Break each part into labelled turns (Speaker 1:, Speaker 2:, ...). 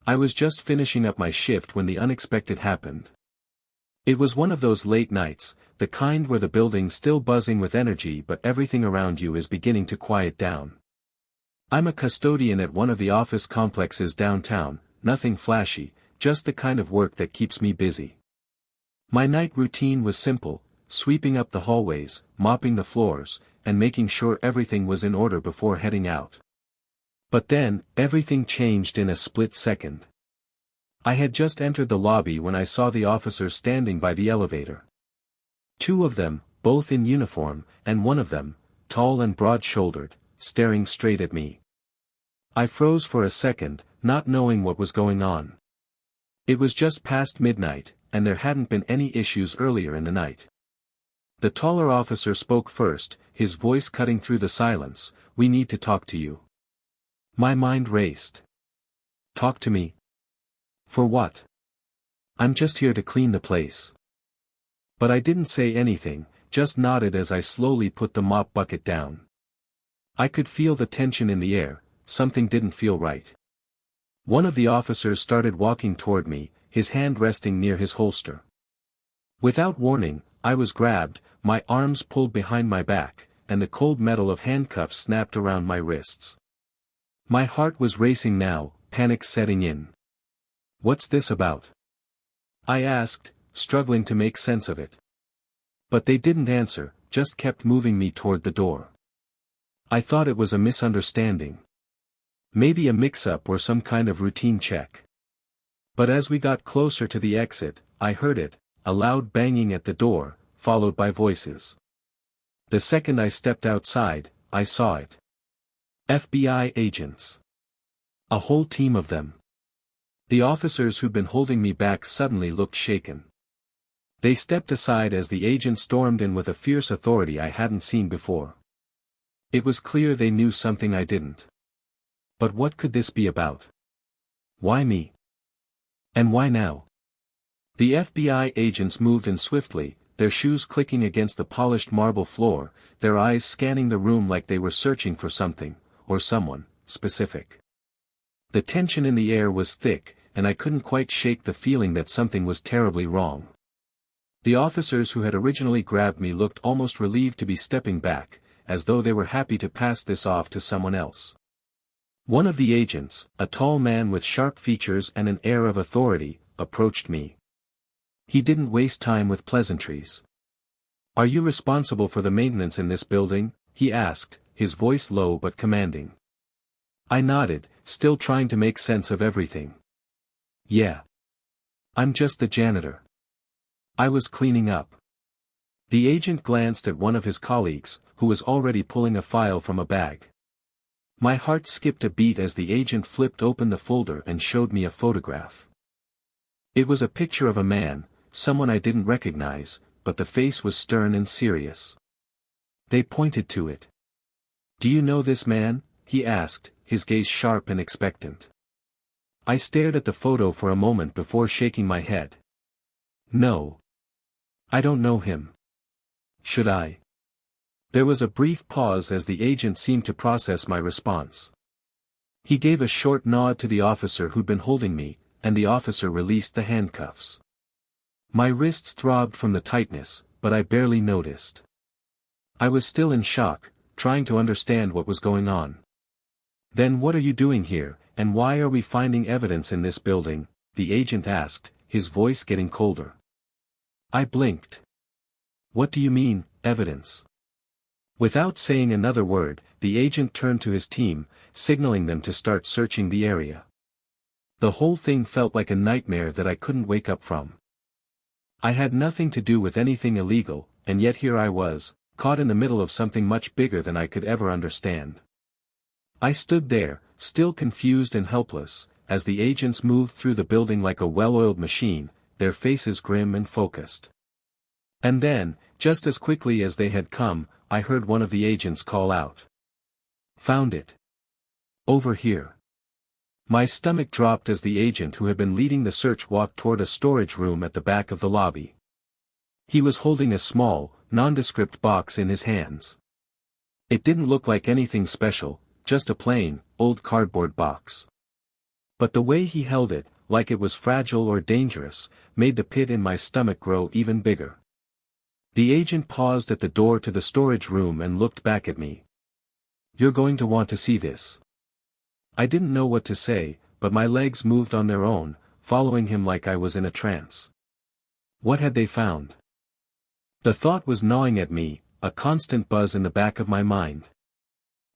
Speaker 1: I was just finishing up my shift when the unexpected happened. It was one of those late nights, the kind where the building's still buzzing with energy but everything around you is beginning to quiet down. I'm a custodian at one of the office complexes downtown, nothing flashy, just the kind of work that keeps me busy. My night routine was simple, sweeping up the hallways, mopping the floors, and making sure everything was in order before heading out. But then, everything changed in a split second. I had just entered the lobby when I saw the officers standing by the elevator. Two of them, both in uniform, and one of them, tall and broad-shouldered, staring straight at me. I froze for a second, not knowing what was going on. It was just past midnight, and there hadn't been any issues earlier in the night. The taller officer spoke first, his voice cutting through the silence. "We need to talk to you." My mind raced. Talk to me? For what? I'm just here to clean the place. But I didn't say anything, just nodded as I slowly put the mop bucket down. I could feel the tension in the air, something didn't feel right. One of the officers started walking toward me, his hand resting near his holster. Without warning, I was grabbed, my arms pulled behind my back, and the cold metal of handcuffs snapped around my wrists. My heart was racing now, panic setting in. "What's this about?" I asked, struggling to make sense of it. But they didn't answer, just kept moving me toward the door. I thought it was a misunderstanding. Maybe a mix-up or some kind of routine check. But as we got closer to the exit, I heard it, a loud banging at the door, followed by voices. The second I stepped outside, I saw it. FBI agents. A whole team of them. The officers who'd been holding me back suddenly looked shaken. They stepped aside as the agent stormed in with a fierce authority I hadn't seen before. It was clear they knew something I didn't. But what could this be about? Why me? And why now? The FBI agents moved in swiftly, their shoes clicking against the polished marble floor, their eyes scanning the room like they were searching for something, or someone, specific. The tension in the air was thick, and I couldn't quite shake the feeling that something was terribly wrong. The officers who had originally grabbed me looked almost relieved to be stepping back, as though they were happy to pass this off to someone else. One of the agents, a tall man with sharp features and an air of authority, approached me. He didn't waste time with pleasantries. "Are you responsible for the maintenance in this building?" he asked, his voice low but commanding. I nodded, still trying to make sense of everything. "Yeah. I'm just the janitor. I was cleaning up." The agent glanced at one of his colleagues, who was already pulling a file from a bag. My heart skipped a beat as the agent flipped open the folder and showed me a photograph. It was a picture of a man, someone I didn't recognize, but the face was stern and serious. They pointed to it. "Do you know this man?" he asked, his gaze sharp and expectant. I stared at the photo for a moment before shaking my head. "No. I don't know him. Should I?" There was a brief pause as the agent seemed to process my response. He gave a short nod to the officer who'd been holding me, and the officer released the handcuffs. My wrists throbbed from the tightness, but I barely noticed. I was still in shock, trying to understand what was going on. "Then what are you doing here, and why are we finding evidence in this building?" the agent asked, his voice getting colder. I blinked. "What do you mean, evidence?" Without saying another word, the agent turned to his team, signaling them to start searching the area. The whole thing felt like a nightmare that I couldn't wake up from. I had nothing to do with anything illegal, and yet here I was, caught in the middle of something much bigger than I could ever understand. I stood there, still confused and helpless, as the agents moved through the building like a well-oiled machine, their faces grim and focused. And then, just as quickly as they had come, I heard one of the agents call out. "Found it. Over here." My stomach dropped as the agent who had been leading the search walked toward a storage room at the back of the lobby. He was holding a small, nondescript box in his hands. It didn't look like anything special, just a plain, old cardboard box. But the way he held it, like it was fragile or dangerous, made the pit in my stomach grow even bigger. The agent paused at the door to the storage room and looked back at me. "You're going to want to see this." I didn't know what to say, but my legs moved on their own, following him like I was in a trance. What had they found? The thought was gnawing at me, a constant buzz in the back of my mind.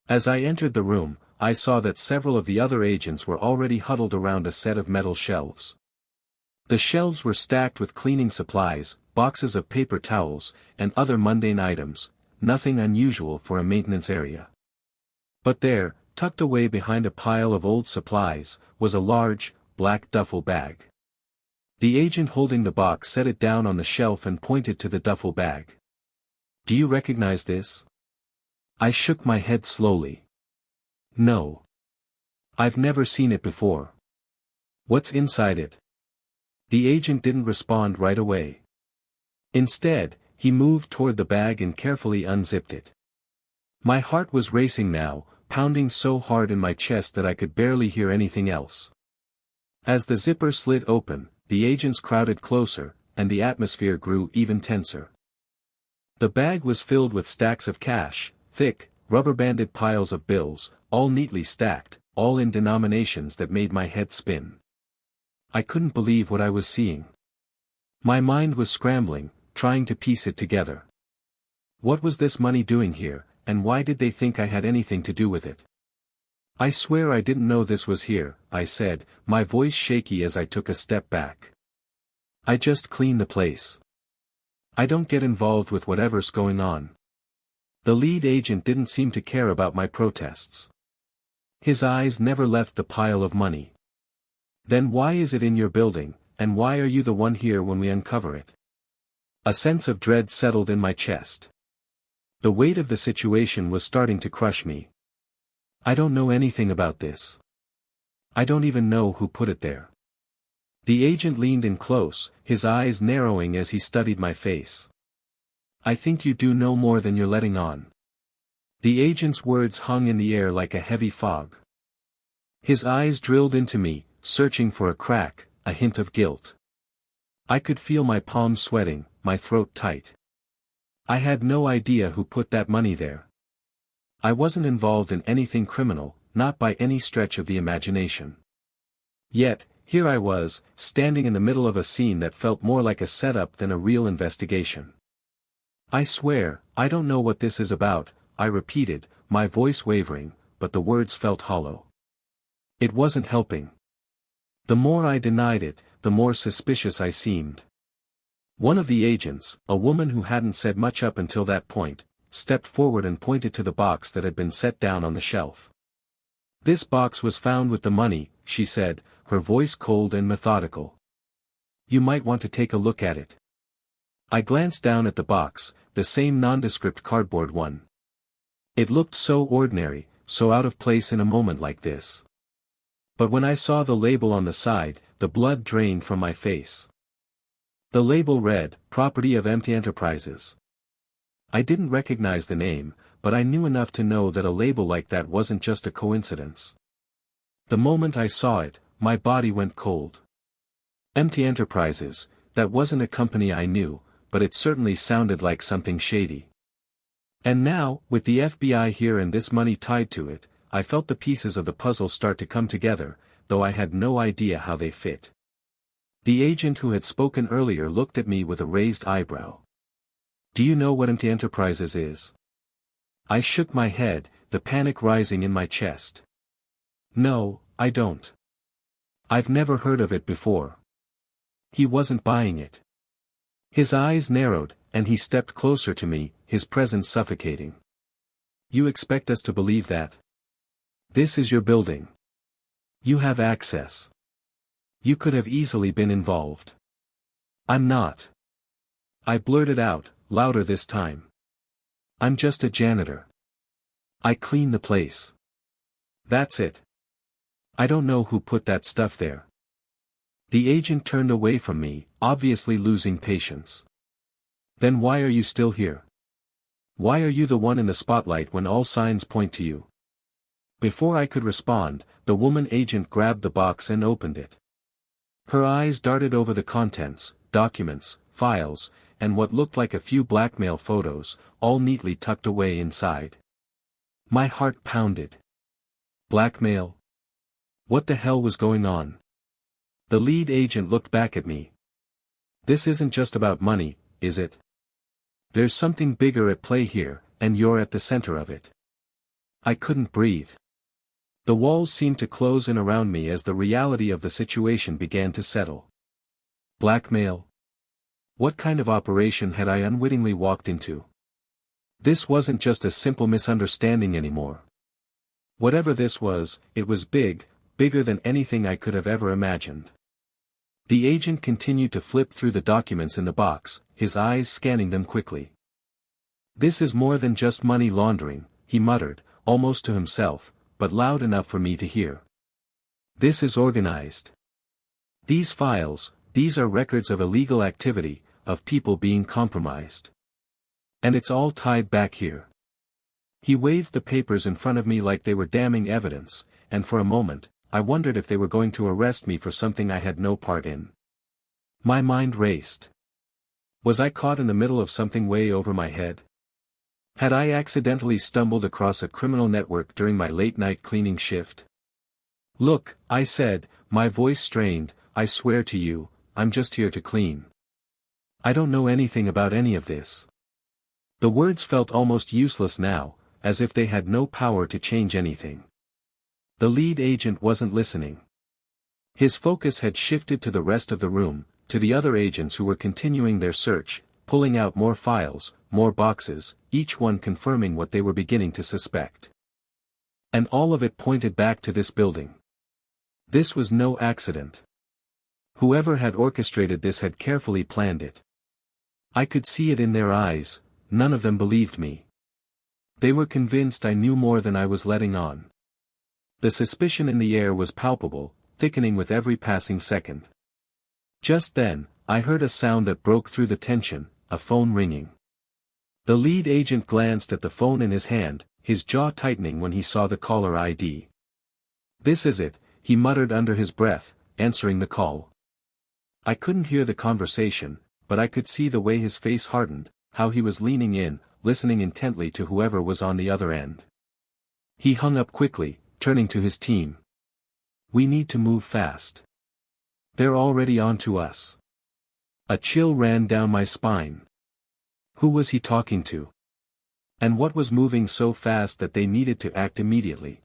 Speaker 1: As I entered the room, I saw that several of the other agents were already huddled around a set of metal shelves. The shelves were stacked with cleaning supplies, boxes of paper towels, and other mundane items, nothing unusual for a maintenance area. But there, tucked away behind a pile of old supplies, was a large, black duffel bag. The agent holding the box set it down on the shelf and pointed to the duffel bag. "Do you recognize this?" I shook my head slowly. "No. I've never seen it before." "What's inside it?" The agent didn't respond right away. Instead, he moved toward the bag and carefully unzipped it. My heart was racing now, pounding so hard in my chest that I could barely hear anything else. As the zipper slid open, the agents crowded closer, and the atmosphere grew even tenser. The bag was filled with stacks of cash, thick, rubber-banded piles of bills, all neatly stacked, all in denominations that made my head spin. I couldn't believe what I was seeing. My mind was scrambling, trying to piece it together. What was this money doing here, and why did they think I had anything to do with it? "I swear I didn't know this was here," I said, my voice shaky as I took a step back. "I just clean the place. I don't get involved with whatever's going on." The lead agent didn't seem to care about my protests. His eyes never left the pile of money. "Then why is it in your building, and why are you the one here when we uncover it?" A sense of dread settled in my chest. The weight of the situation was starting to crush me. "I don't know anything about this. I don't even know who put it there." The agent leaned in close, his eyes narrowing as he studied my face. "I think you do know more than you're letting on." The agent's words hung in the air like a heavy fog. His eyes drilled into me, searching for a crack, a hint of guilt. I could feel my palms sweating, my throat tight. I had no idea who put that money there. I wasn't involved in anything criminal, not by any stretch of the imagination. Yet, here I was, standing in the middle of a scene that felt more like a setup than a real investigation. "I swear, I don't know what this is about," I repeated, my voice wavering, but the words felt hollow. It wasn't helping. The more I denied it, the more suspicious I seemed. One of the agents, a woman who hadn't said much up until that point, stepped forward and pointed to the box that had been set down on the shelf. "This box was found with the money," she said, her voice cold and methodical. "You might want to take a look at it." I glanced down at the box, the same nondescript cardboard one. It looked so ordinary, so out of place in a moment like this. But when I saw the label on the side, the blood drained from my face. The label read, "Property of Empty Enterprises." I didn't recognize the name, but I knew enough to know that a label like that wasn't just a coincidence. The moment I saw it, my body went cold. Empty Enterprises, that wasn't a company I knew, but it certainly sounded like something shady. And now, with the FBI here and this money tied to it, I felt the pieces of the puzzle start to come together, though I had no idea how they fit. The agent who had spoken earlier looked at me with a raised eyebrow. "Do you know what Empty Enterprises is?" I shook my head, the panic rising in my chest. "No, I don't. I've never heard of it before." He wasn't buying it. His eyes narrowed, and he stepped closer to me, his presence suffocating. "You expect us to believe that? This is your building. You have access. You could have easily been involved." "I'm not." I blurted out, louder this time. "I'm just a janitor. I clean the place. That's it. I don't know who put that stuff there." The agent turned away from me, obviously losing patience. "Then why are you still here? Why are you the one in the spotlight when all signs point to you?" Before I could respond, the woman agent grabbed the box and opened it. Her eyes darted over the contents, documents, files, and what looked like a few blackmail photos, all neatly tucked away inside. My heart pounded. Blackmail? What the hell was going on? The lead agent looked back at me. This isn't just about money, is it? There's something bigger at play here, and you're at the center of it. I couldn't breathe. The walls seemed to close in around me as the reality of the situation began to settle. Blackmail? What kind of operation had I unwittingly walked into? This wasn't just a simple misunderstanding anymore. Whatever this was, it was big, bigger than anything I could have ever imagined. The agent continued to flip through the documents in the box, his eyes scanning them quickly. This is more than just money laundering, he muttered, almost to himself, but loud enough for me to hear. This is organized. These files, these are records of illegal activity, of people being compromised. And it's all tied back here. He waved the papers in front of me like they were damning evidence, and for a moment, I wondered if they were going to arrest me for something I had no part in. My mind raced. Was I caught in the middle of something way over my head? Had I accidentally stumbled across a criminal network during my late-night cleaning shift? Look, I said, my voice strained, I swear to you, I'm just here to clean. I don't know anything about any of this. The words felt almost useless now, as if they had no power to change anything. The lead agent wasn't listening. His focus had shifted to the rest of the room, to the other agents who were continuing their search, pulling out more files, more boxes, each one confirming what they were beginning to suspect. And all of it pointed back to this building. This was no accident. Whoever had orchestrated this had carefully planned it. I could see it in their eyes, none of them believed me. They were convinced I knew more than I was letting on. The suspicion in the air was palpable, thickening with every passing second. Just then, I heard a sound that broke through the tension, a phone ringing. The lead agent glanced at the phone in his hand, his jaw tightening when he saw the caller ID. This is it, he muttered under his breath, answering the call. I couldn't hear the conversation, but I could see the way his face hardened, how he was leaning in, listening intently to whoever was on the other end. He hung up quickly, turning to his team. We need to move fast. They're already on to us. A chill ran down my spine. Who was he talking to? And what was moving so fast that they needed to act immediately?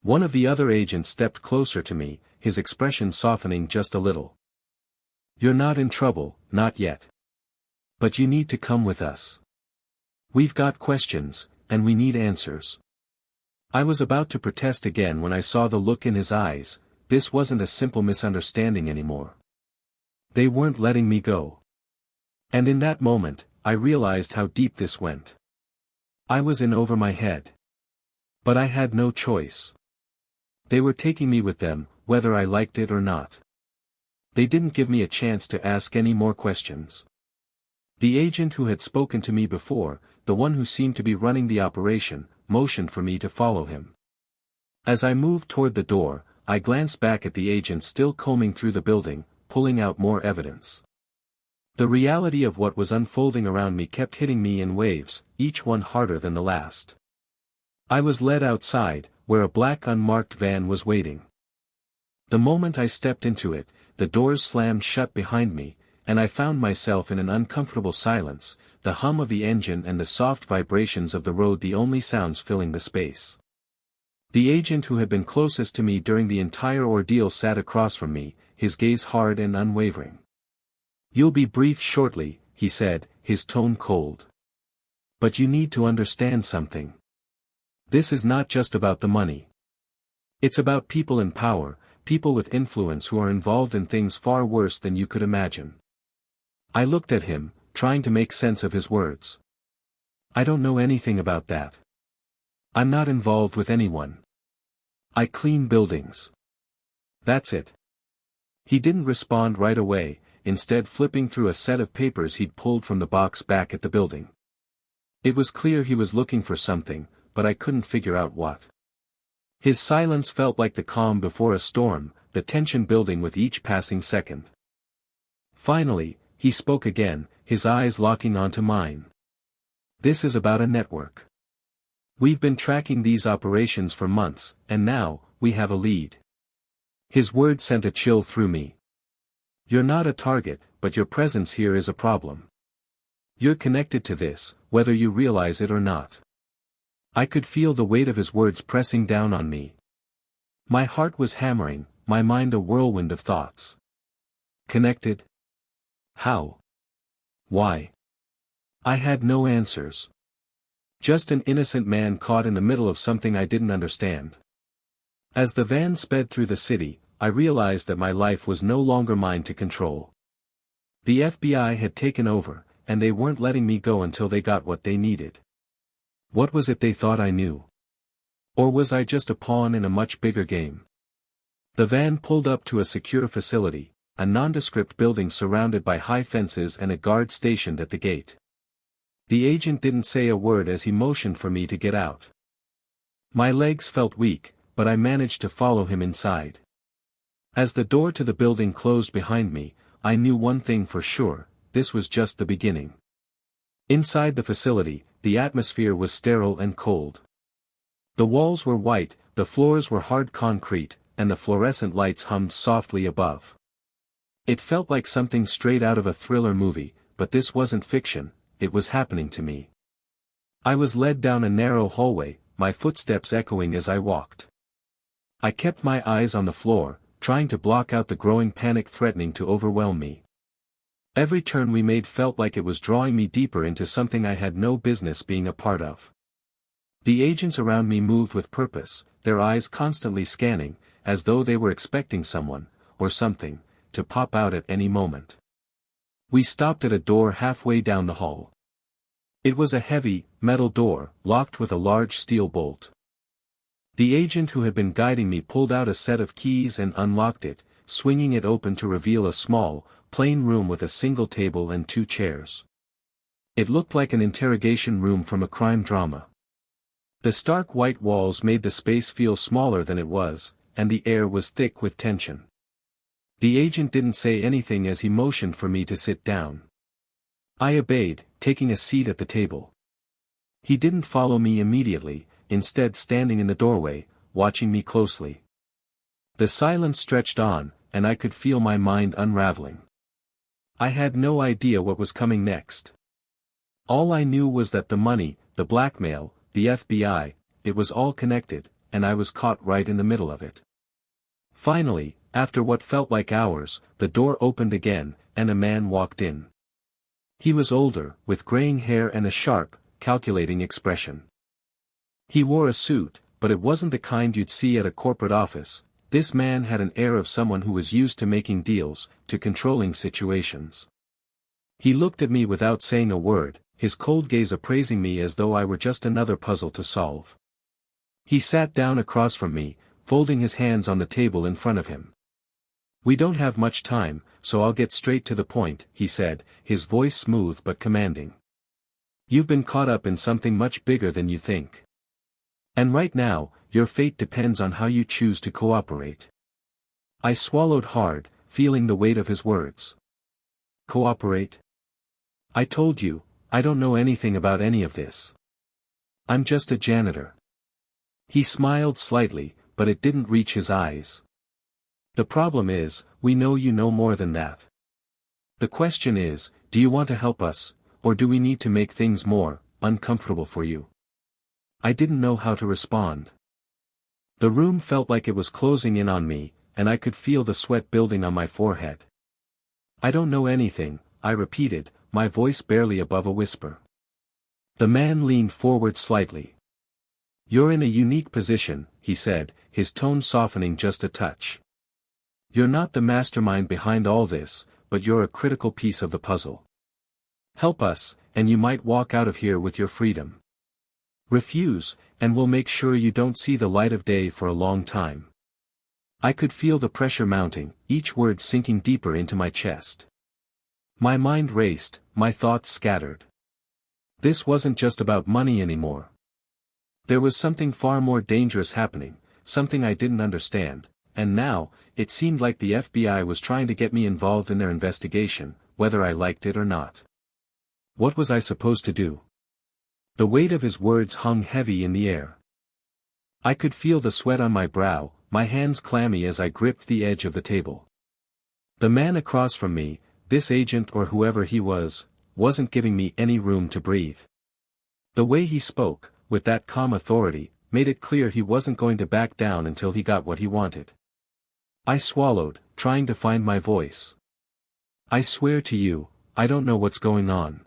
Speaker 1: One of the other agents stepped closer to me, his expression softening just a little. You're not in trouble, not yet. But you need to come with us. We've got questions, and we need answers. I was about to protest again when I saw the look in his eyes. This wasn't a simple misunderstanding anymore. They weren't letting me go. And in that moment, I realized how deep this went. I was in over my head. But I had no choice. They were taking me with them, whether I liked it or not. They didn't give me a chance to ask any more questions. The agent who had spoken to me before, the one who seemed to be running the operation, motioned for me to follow him. As I moved toward the door, I glanced back at the agent still combing through the building, pulling out more evidence. The reality of what was unfolding around me kept hitting me in waves, each one harder than the last. I was led outside, where a black unmarked van was waiting. The moment I stepped into it, the doors slammed shut behind me, and I found myself in an uncomfortable silence, the hum of the engine and the soft vibrations of the road the only sounds filling the space. The agent who had been closest to me during the entire ordeal sat across from me, his gaze hard and unwavering. You'll be briefed shortly, he said, his tone cold. But you need to understand something. This is not just about the money. It's about people in power, people with influence who are involved in things far worse than you could imagine. I looked at him, trying to make sense of his words. I don't know anything about that. I'm not involved with anyone. I clean buildings. That's it. He didn't respond right away, instead flipping through a set of papers he'd pulled from the box back at the building. It was clear he was looking for something, but I couldn't figure out what. His silence felt like the calm before a storm, the tension building with each passing second. Finally, he spoke again, his eyes locking onto mine. "This is about a network. We've been tracking these operations for months, and now, we have a lead." His words sent a chill through me. "You're not a target, but your presence here is a problem. You're connected to this, whether you realize it or not." I could feel the weight of his words pressing down on me. My heart was hammering, my mind a whirlwind of thoughts. Connected? How? Why? I had no answers. Just an innocent man caught in the middle of something I didn't understand. As the van sped through the city, I realized that my life was no longer mine to control. The FBI had taken over, and they weren't letting me go until they got what they needed. What was it they thought I knew? Or was I just a pawn in a much bigger game? The van pulled up to a secure facility, a nondescript building surrounded by high fences and a guard stationed at the gate. The agent didn't say a word as he motioned for me to get out. My legs felt weak, but I managed to follow him inside. As the door to the building closed behind me, I knew one thing for sure: this was just the beginning. Inside the facility, the atmosphere was sterile and cold. The walls were white, the floors were hard concrete, and the fluorescent lights hummed softly above. It felt like something straight out of a thriller movie, but this wasn't fiction, it was happening to me. I was led down a narrow hallway, my footsteps echoing as I walked. I kept my eyes on the floor, trying to block out the growing panic threatening to overwhelm me. Every turn we made felt like it was drawing me deeper into something I had no business being a part of. The agents around me moved with purpose, their eyes constantly scanning, as though they were expecting someone, or something, to pop out at any moment. We stopped at a door halfway down the hall. It was a heavy, metal door, locked with a large steel bolt. The agent who had been guiding me pulled out a set of keys and unlocked it, swinging it open to reveal a small, plain room with a single table and 2 chairs. It looked like an interrogation room from a crime drama. The stark white walls made the space feel smaller than it was, and the air was thick with tension. The agent didn't say anything as he motioned for me to sit down. I obeyed, taking a seat at the table. He didn't follow me immediately, instead standing in the doorway, watching me closely. The silence stretched on, and I could feel my mind unraveling. I had no idea what was coming next. All I knew was that the money, the blackmail, the FBI, it was all connected, and I was caught right in the middle of it. Finally, after what felt like hours, the door opened again, and a man walked in. He was older, with graying hair and a sharp, calculating expression. He wore a suit, but it wasn't the kind you'd see at a corporate office. This man had an air of someone who was used to making deals, to controlling situations. He looked at me without saying a word, his cold gaze appraising me as though I were just another puzzle to solve. He sat down across from me, folding his hands on the table in front of him. "We don't have much time, so I'll get straight to the point," he said, his voice smooth but commanding. "You've been caught up in something much bigger than you think. And right now, your fate depends on how you choose to cooperate." I swallowed hard, feeling the weight of his words. Cooperate? I told you, I don't know anything about any of this. I'm just a janitor. He smiled slightly, but it didn't reach his eyes. The problem is, we know you know more than that. The question is, do you want to help us, or do we need to make things more uncomfortable for you? I didn't know how to respond. The room felt like it was closing in on me, and I could feel the sweat building on my forehead. "I don't know anything," I repeated, my voice barely above a whisper. The man leaned forward slightly. "You're in a unique position," he said, his tone softening just a touch. "You're not the mastermind behind all this, but you're a critical piece of the puzzle. Help us, and you might walk out of here with your freedom. Refuse, and we'll make sure you don't see the light of day for a long time." I could feel the pressure mounting, each word sinking deeper into my chest. My mind raced, my thoughts scattered. This wasn't just about money anymore. There was something far more dangerous happening, something I didn't understand, and now, it seemed like the FBI was trying to get me involved in their investigation, whether I liked it or not. What was I supposed to do? The weight of his words hung heavy in the air. I could feel the sweat on my brow, my hands clammy as I gripped the edge of the table. The man across from me, this agent or whoever he was, wasn't giving me any room to breathe. The way he spoke, with that calm authority, made it clear he wasn't going to back down until he got what he wanted. I swallowed, trying to find my voice. I swear to you, I don't know what's going on.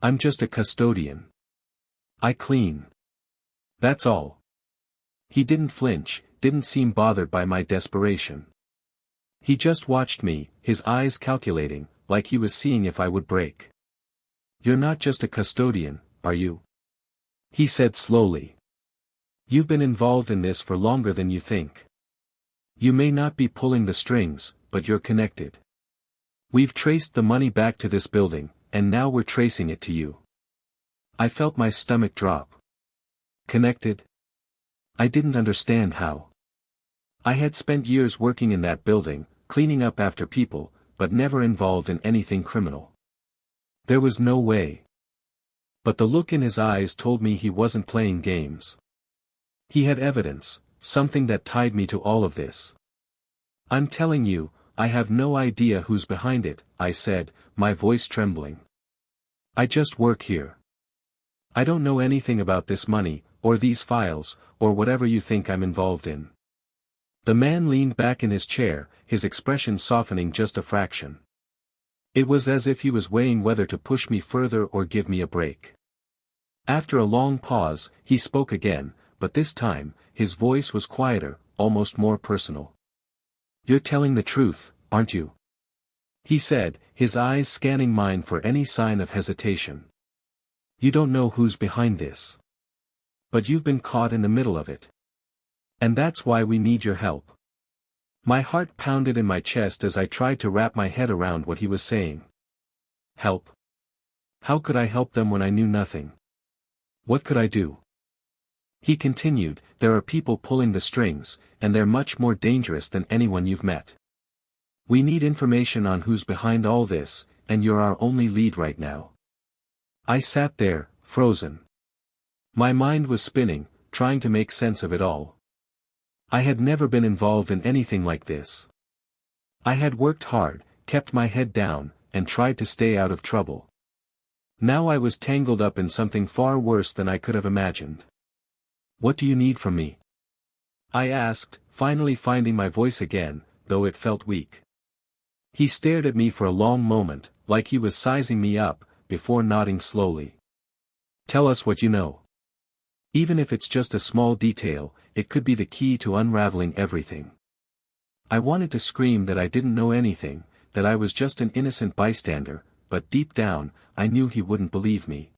Speaker 1: I'm just a custodian. I clean. That's all. He didn't flinch, didn't seem bothered by my desperation. He just watched me, his eyes calculating, like he was seeing if I would break. You're not just a custodian, are you? He said slowly. You've been involved in this for longer than you think. You may not be pulling the strings, but you're connected. We've traced the money back to this building, and now we're tracing it to you. I felt my stomach drop. Connected? I didn't understand how. I had spent years working in that building, cleaning up after people, but never involved in anything criminal. There was no way. But the look in his eyes told me he wasn't playing games. He had evidence, something that tied me to all of this. I'm telling you, I have no idea who's behind it, I said, my voice trembling. I just work here. I don't know anything about this money, or these files, or whatever you think I'm involved in. The man leaned back in his chair, his expression softening just a fraction. It was as if he was weighing whether to push me further or give me a break. After a long pause, he spoke again, but this time, his voice was quieter, almost more personal. You're telling the truth, aren't you? He said, his eyes scanning mine for any sign of hesitation. You don't know who's behind this. But you've been caught in the middle of it. And that's why we need your help. My heart pounded in my chest as I tried to wrap my head around what he was saying. Help? How could I help them when I knew nothing? What could I do? He continued, there are people pulling the strings, and they're much more dangerous than anyone you've met. We need information on who's behind all this, and you're our only lead right now. I sat there, frozen. My mind was spinning, trying to make sense of it all. I had never been involved in anything like this. I had worked hard, kept my head down, and tried to stay out of trouble. Now I was tangled up in something far worse than I could have imagined. What do you need from me? I asked, finally finding my voice again, though it felt weak. He stared at me for a long moment, like he was sizing me up, before nodding slowly. Tell us what you know. Even if it's just a small detail, it could be the key to unraveling everything. I wanted to scream that I didn't know anything, that I was just an innocent bystander, but deep down, I knew he wouldn't believe me.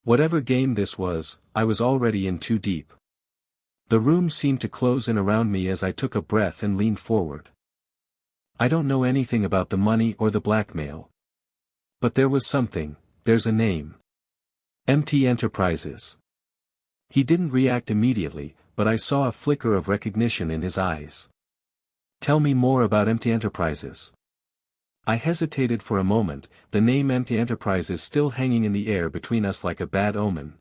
Speaker 1: Whatever game this was, I was already in too deep. The room seemed to close in around me as I took a breath and leaned forward. I don't know anything about the money or the blackmail. But there was something, there's a name. MT Enterprises. He didn't react immediately, but I saw a flicker of recognition in his eyes. Tell me more about MT Enterprises. I hesitated for a moment, the name MT Enterprises still hanging in the air between us like a bad omen.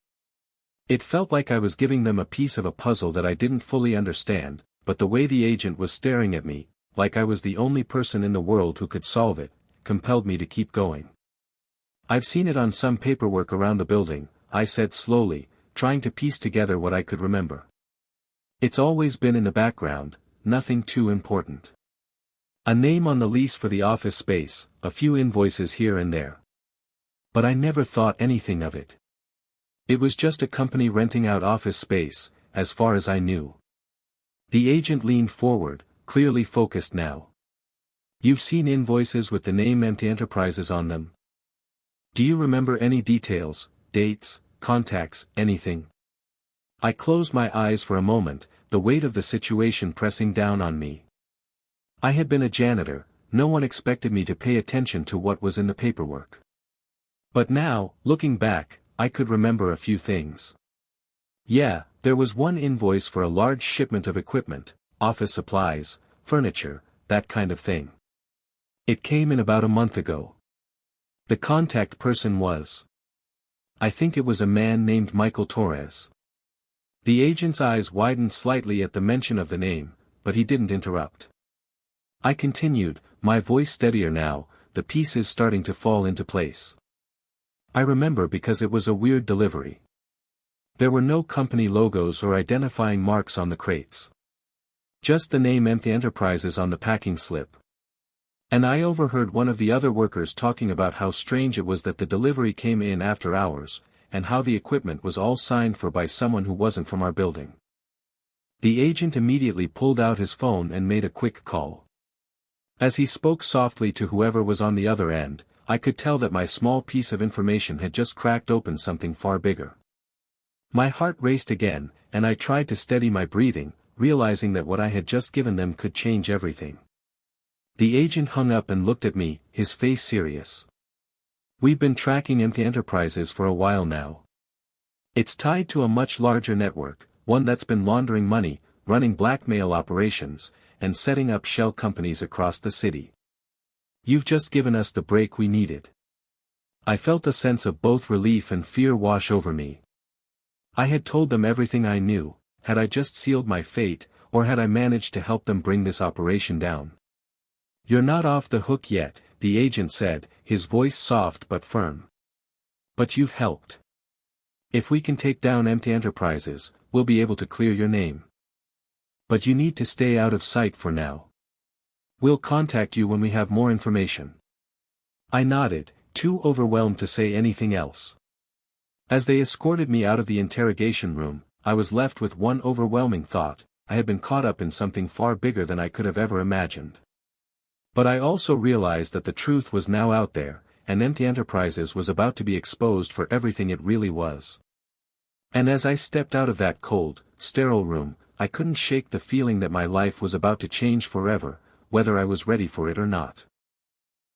Speaker 1: It felt like I was giving them a piece of a puzzle that I didn't fully understand, but the way the agent was staring at me, like I was the only person in the world who could solve it, compelled me to keep going. I've seen it on some paperwork around the building, I said slowly, trying to piece together what I could remember. It's always been in the background, nothing too important. A name on the lease for the office space, a few invoices here and there. But I never thought anything of it. It was just a company renting out office space, as far as I knew. The agent leaned forward, clearly focused now. You've seen invoices with the name MT Enterprises on them? Do you remember any details, dates, contacts, anything? I closed my eyes for a moment, the weight of the situation pressing down on me. I had been a janitor, no one expected me to pay attention to what was in the paperwork. But now, looking back, I could remember a few things. Yeah, there was one invoice for a large shipment of equipment, office supplies, furniture, that kind of thing. It came in about a month ago. The contact person was. I think it was a man named Michael Torres. The agent's eyes widened slightly at the mention of the name, but he didn't interrupt. I continued, my voice steadier now, the pieces starting to fall into place. I remember because it was a weird delivery. There were no company logos or identifying marks on the crates. Just the name Empty Enterprises on the packing slip. And I overheard one of the other workers talking about how strange it was that the delivery came in after hours, and how the equipment was all signed for by someone who wasn't from our building. The agent immediately pulled out his phone and made a quick call. As he spoke softly to whoever was on the other end, I could tell that my small piece of information had just cracked open something far bigger. My heart raced again, and I tried to steady my breathing, realizing that what I had just given them could change everything. The agent hung up and looked at me, his face serious. We've been tracking Empty Enterprises for a while now. It's tied to a much larger network, one that's been laundering money, running blackmail operations, and setting up shell companies across the city. You've just given us the break we needed. I felt a sense of both relief and fear wash over me. I had told them everything I knew. Had I just sealed my fate, or had I managed to help them bring this operation down? You're not off the hook yet, the agent said, his voice soft but firm. But you've helped. If we can take down Empty Enterprises, we'll be able to clear your name. But you need to stay out of sight for now. We'll contact you when we have more information. I nodded, too overwhelmed to say anything else. As they escorted me out of the interrogation room, I was left with one overwhelming thought: I had been caught up in something far bigger than I could have ever imagined. But I also realized that the truth was now out there, and Empty Enterprises was about to be exposed for everything it really was. And as I stepped out of that cold, sterile room, I couldn't shake the feeling that my life was about to change forever, whether I was ready for it or not.